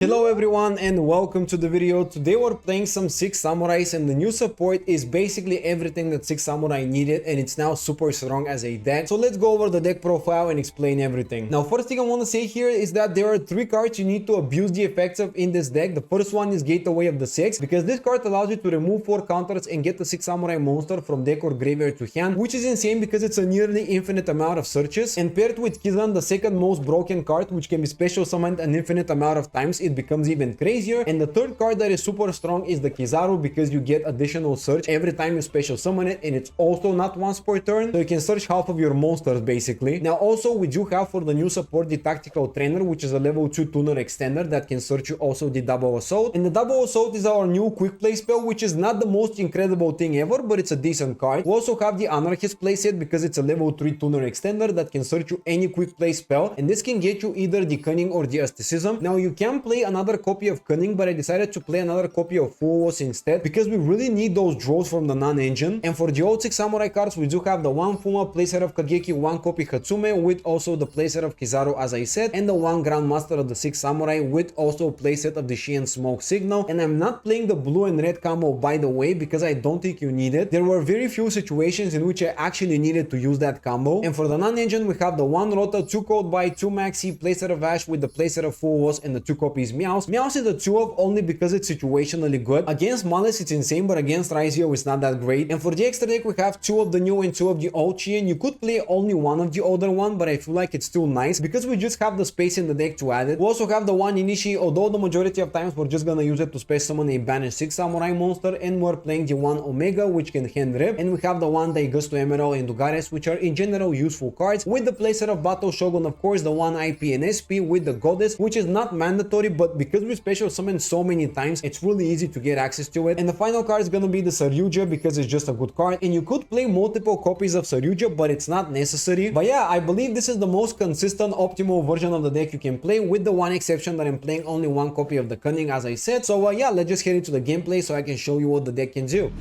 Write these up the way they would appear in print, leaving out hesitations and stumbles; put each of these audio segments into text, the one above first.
Hello everyone and welcome to the video. Today we're playing some 6 Samurais and the new support is basically everything that 6 Samurai needed and it's now super strong as a deck. So let's go over the deck profile and explain everything. Now first thing I want to say here is that there are 3 cards you need to abuse the effects of in this deck. The first one is Gateway of the 6 because this card allows you to remove 4 counters and get the 6 Samurai monster from deck or graveyard to hand, which is insane because it's a nearly infinite amount of searches. And paired with Kizan, the second most broken card, which can be special summoned an infinite amount of times, it becomes even crazier. And the third card that is super strong is the Kizaru because you get additional search every time you special summon it, and it's also not once per turn, so you can search half of your monsters basically. Now also we do have for the new support the Tactical Trainer, which is a level 2 tuner extender that can search you also the Double Assault. And the Double Assault is our new quick play spell, which is not the most incredible thing ever, but it's a decent card. We also have the Anarchist playset because it's a level 3 tuner extender that can search you any quick play spell, and this can get you either the Cunning or the Aestheticism. Now you can play another copy of Cunning, but I decided to play another copy of Fuos instead because we really need those draws from the non-engine. And for the old 6 Samurai cards, we do have the 1 Fuma playset of Kageki, 1 copy Hatsume with also the playset of Kizaru as I said, and the 1 Grandmaster of the 6 Samurai with also playset of the Shein Smoke Signal. And I'm not playing the blue and red combo by the way because I don't think you need it. There were very few situations in which I actually needed to use that combo. And for the non-engine, we have the 1 Rota, 2 Code by 2 Maxi, playset of Ash with the playset of Fuos and the 2 copies Meows. Meows is the 2 of only because it's situationally good. Against Malice it's insane, but against Raizio it's not that great. And for the extra deck we have 2 of the new and 2 of the old Chien. You could play only 1 of the older one, but I feel like it's still nice because we just have the space in the deck to add it. We also have the 1 Inishi, although the majority of times we're just gonna use it to space summon a banished 6 Samurai monster, and we're playing the 1 Omega which can hand rip, and we have the 1 Daigusto Emerald and Dugares, which are in general useful cards, with the playset of Battle Shogun, of course, the 1 IP and SP with the Goddess, which is not mandatory, but because we special summon so many times, it's really easy to get access to it. And the final card is gonna be the Saryuja because it's just a good card, and you could play multiple copies of Saryuja, but it's not necessary. But yeah, I believe this is the most consistent optimal version of the deck you can play, with the one exception that I'm playing only 1 copy of the Cunning as I said. So yeah, let's just head into the gameplay so I can show you what the deck can do.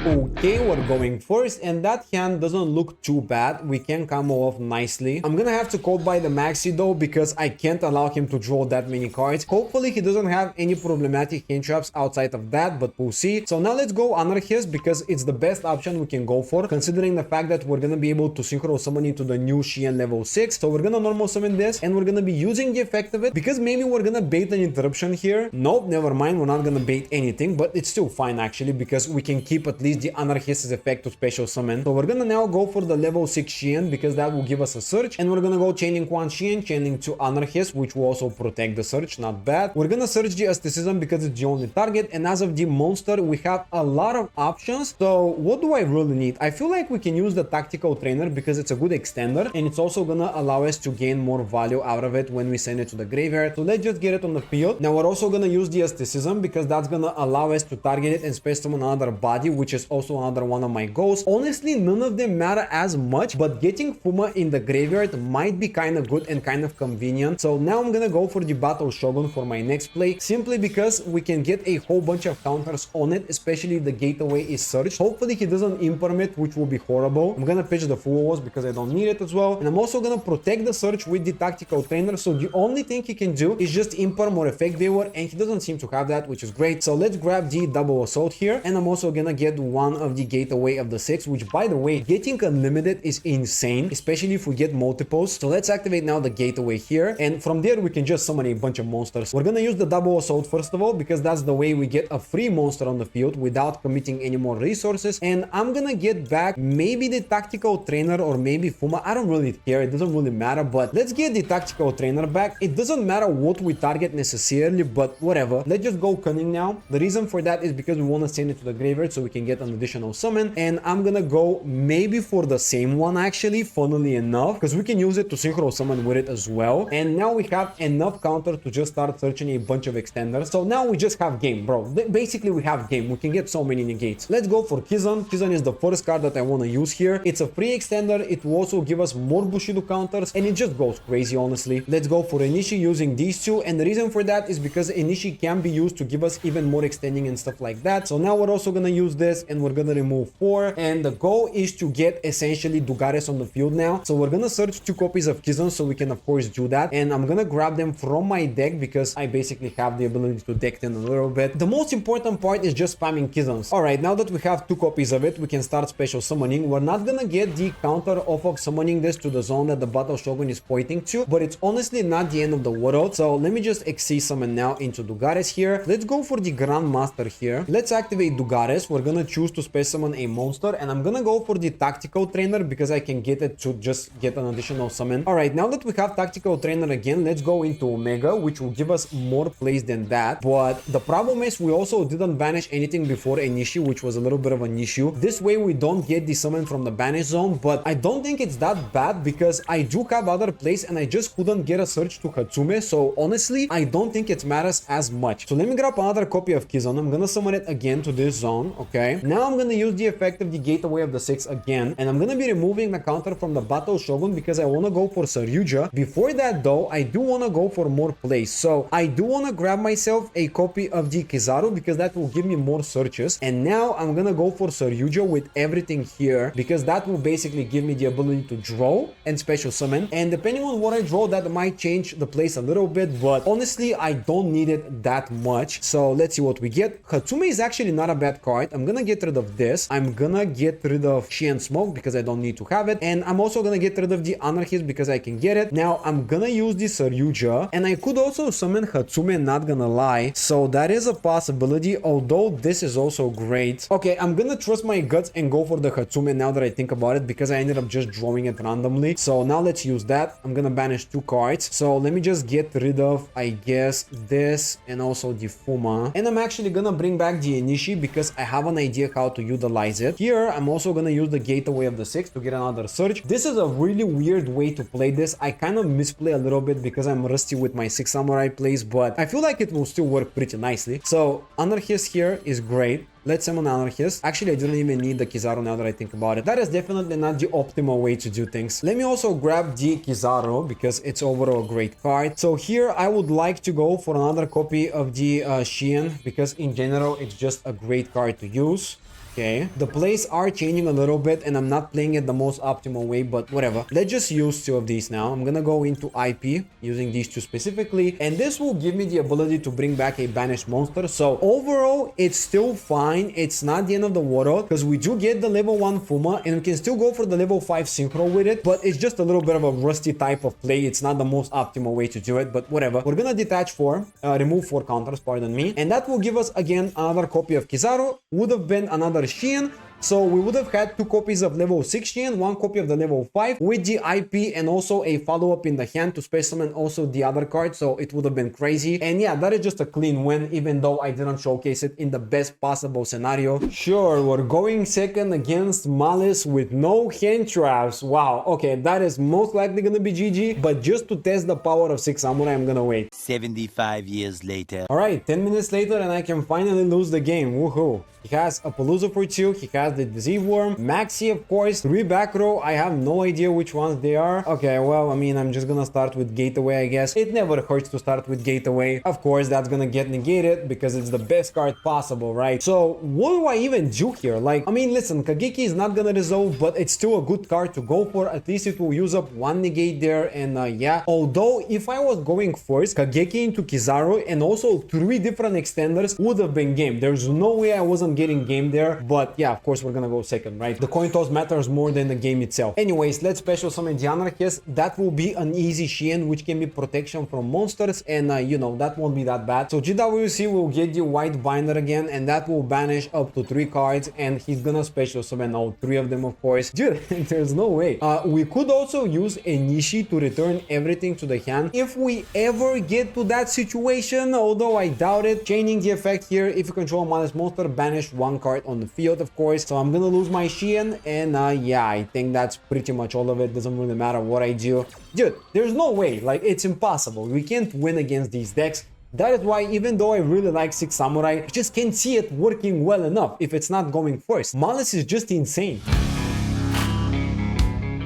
Okay, we're going first, and that hand doesn't look too bad. We can combo off nicely. I'm gonna have to code by the Maxi though because I can't allow him to draw that many cards. Hopefully he doesn't have any problematic hand traps outside of that, but we'll see. So now let's go Anarchist because it's the best option we can go for, considering the fact that we're gonna be able to synchro summon into the new Shein level 6. So we're gonna normal summon this, and we're gonna be using the effect of it because maybe we're gonna bait an interruption here. Nope, never mind, we're not gonna bait anything, but it's still fine actually because we can keep at least the Anarchist's effect to special summon. So we're gonna now go for the level 6 Shein because that will give us a search, and we're gonna go chaining 1 Shein, chaining 2 Anarchist, which will also protect the search, not bad. We're gonna search the Aestheticism because it's the only target, and as of the monster we have a lot of options. So what do I really need? I feel like we can use the Tactical Trainer because it's a good extender, and it's also gonna allow us to gain more value out of it when we send it to the graveyard. So let's just get it on the field. Now we're also gonna use the Aestheticism because that's gonna allow us to target it and space summon another body, which is also another one of my goals. Honestly, none of them matter as much, but getting Fuma in the graveyard might be kind of good and kind of convenient. So now I'm gonna go for the Battle Shogun for my next play, simply because we can get a whole bunch of counters on it, especially if the gateway is searched. Hopefully he doesn't imperm, which will be horrible. I'm gonna pitch the Fuos because I don't need it as well, and I'm also gonna protect the search with the Tactical Trainer, so the only thing he can do is just imperm or effect viewer, and he doesn't seem to have that, which is great. So let's grab the Double Assault here, and I'm also gonna get 1 of the Gateway of the 6, which by the way, getting unlimited is insane, especially if we get multiples. So let's activate now the Gateway here, and from there we can just summon a bunch of monsters. We're gonna use the Double Assault first of all because that's the way we get a free monster on the field without committing any more resources, and I'm gonna get back maybe the Tactical Trainer or maybe Fuma. I don't really care, it doesn't really matter, but let's get the Tactical Trainer back. It doesn't matter what we target necessarily, but whatever. Let's just go Cunning now. The reason for that is because we want to send it to the graveyard so we can get an additional summon, and I'm gonna go maybe for the same one actually, funnily enough, because we can use it to synchro summon with it as well. And now we have enough counter to just start searching a bunch of extenders. So now we just have game, bro. Basically we have game. We can get so many negates. Let's go for Kizan. Kizan is the first card that I want to use here. It's a free extender. It will also give us more Bushido counters, and it just goes crazy honestly. Let's go for Inishi using these 2, and the reason for that is because Inishi can be used to give us even more extending and stuff like that. So now we're also gonna use this, and we're gonna remove 4. And the goal is to get essentially Dugares on the field now. So we're gonna search 2 copies of Kizon so we can of course do that. And I'm gonna grab them from my deck because I basically have the ability to deck them a little bit. The most important part is just spamming Kizons. Alright, now that we have 2 copies of it, we can start special summoning. We're not gonna get the counter off of summoning this to the zone that the Battle Shogun is pointing to, but it's honestly not the end of the world. So let me just XC summon now into Dugares here. Let's go for the Grandmaster here. Let's activate Dugares. We're gonna choose to special summon a monster, and I'm gonna go for the Tactical Trainer because I can get it to just get an additional summon. Alright, now that we have Tactical Trainer again, let's go into Omega, which will give us more plays than that. But the problem is we also didn't banish anything before Enishi, which was a little bit of an issue. This way we don't get the summon from the banish zone, but I don't think it's that bad because I do have other plays and I just couldn't get a search to Hatsume. So honestly, I don't think it matters as much. So let me grab another copy of Kizon. I'm gonna summon it again to this zone. Okay, now I'm gonna use the effect of the Gateway of the 6 again, and I'm gonna be removing the counter from the Battle Shogun because I want to go for Saryuja. Before that though, I do want to go for more plays. So I do want to grab myself a copy of the Kizaru because that will give me more searches. And now I'm gonna go for Saryuja with everything here because that will basically give me the ability to draw and special summon. And depending on what I draw, that might change the place a little bit, but honestly I don't need it that much. So let's see what we get. Hatsume is actually not a bad card. I'm gonna get rid of this. I'm gonna get rid of Shein Smoke because I don't need to have it, and I'm also gonna get rid of the Anarchist because I can get it. Now I'm gonna use the Saryuja, and I could also summon Hatsume, not gonna lie, so that is a possibility, although this is also great. Okay, I'm gonna trust my guts and go for the Hatsume now that I think about it because I ended up just drawing it randomly. So now let's use that. I'm gonna banish 2 cards, so let me just get rid of, I guess, this and also the Fuma, and I'm actually gonna bring back the Enishi because I have an idea how to utilize it. Here I'm also gonna use the Gateway of the 6 to get another search. This is a really weird way to play this. I kind of misplay a little bit because I'm rusty with my 6 Samurai plays, but I feel like it will still work pretty nicely. So Anarchist here is great. Let's summon Anarchist. Actually, I didn't even need the Kizaru now that I think about it. That is definitely not the optimal way to do things. Let me also grab the Kizaru because it's overall a great card. So here I would like to go for another copy of the Shein because in general it's just a great card to use. Okay, the plays are changing a little bit and I'm not playing it the most optimal way, but whatever. Let's just use 2 of these now. I'm gonna go into IP using these 2 specifically, and this will give me the ability to bring back a banished monster. So overall it's still fine. It's not the end of the world because we do get the level 1 Fuma and we can still go for the level 5 synchro with it, but it's just a little bit of a rusty type of play. It's not the most optimal way to do it, but whatever. We're gonna detach 4, remove 4 counters, pardon me, and that will give us again another copy of Kizaru. Would have been another Shein. So we would have had 2 copies of level 6 Shein, 1 copy of the level 5 with the IP and also a follow-up in the hand to special summon also the other card. So it would have been crazy. And yeah, that is just a clean win, even though I didn't showcase it in the best possible scenario. Sure, we're going second against Malice with no hand traps. Wow, okay, that is most likely gonna be GG, but just to test the power of 6 Samurai, I'm gonna wait. 75 years later. Alright, 10 minutes later and I can finally lose the game. Woohoo. He has a Palooza for 2, he has the Deceive Worm, Maxi of course, 3 back row, I have no idea which ones they are. Okay, well, I mean, I'm just gonna start with Gateway, I guess. It never hurts to start with Gateway. Of course, that's gonna get negated because it's the best card possible, right? So, what do I even do here? Like, I mean, listen, Kageki is not gonna resolve, but it's still a good card to go for. At least it will use up 1 negate there, and yeah. Although, if I was going first, Kageki into Kizaru, and also 3 different extenders would have been game. There's no way I wasn't getting game there, but yeah, of course, we're gonna go second, right? The coin toss matters more than the game itself. Anyways, let's special summon the Anarchist. That will be an easy Shein, which can be protection from monsters, and you know, that won't be that bad. So GWC will get the white binder again, and that will banish up to 3 cards, and he's gonna special summon all 3 of them, of course. Dude, there's no way. We could also use Enishi to return everything to the hand if we ever get to that situation, although I doubt it. Changing the effect here, if you control a Malice monster, banish 1 card on the field, of course. So I'm gonna lose my Shein, and yeah, I think that's pretty much all of it. Doesn't really matter what I do. Dude, there's no way. Like, it's impossible. We can't win against these decks. That is why, even though I really like 6 Samurai, I just can't see it working well enough if it's not going first. Malice is just insane.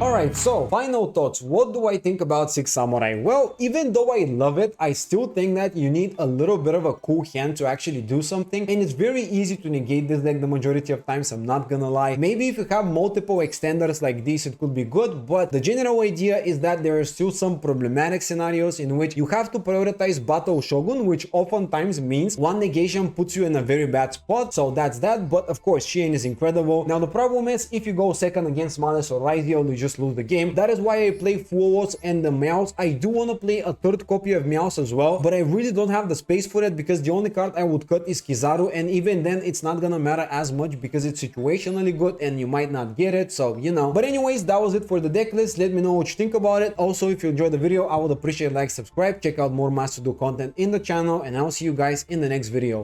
Alright, so final thoughts. What do I think about Six Samurai? Well, even though I love it, I still think that you need a little bit of a cool hand to actually do something, and it's very easy to negate this deck the majority of times, I'm not gonna lie. Maybe if you have multiple extenders like this, it could be good, but the general idea is that there are still some problematic scenarios in which you have to prioritize Battle Shogun, which oftentimes means one negation puts you in a very bad spot, so that's that. But of course, Shein is incredible. Now the problem is, if you go second against Malice or Rydiel, you just lose the game. That is why I play Fuos and the Meows. I do want to play a third copy of Meows as well, but I really don't have the space for it because the only card I would cut is Kizaru, and even then it's not gonna matter as much because it's situationally good and you might not get it, so you know. But anyways, that was it for the deck list. Let me know what you think about it. Also, if you enjoyed the video, I would appreciate like, subscribe, check out more Master Duel content in the channel, and I'll see you guys in the next video.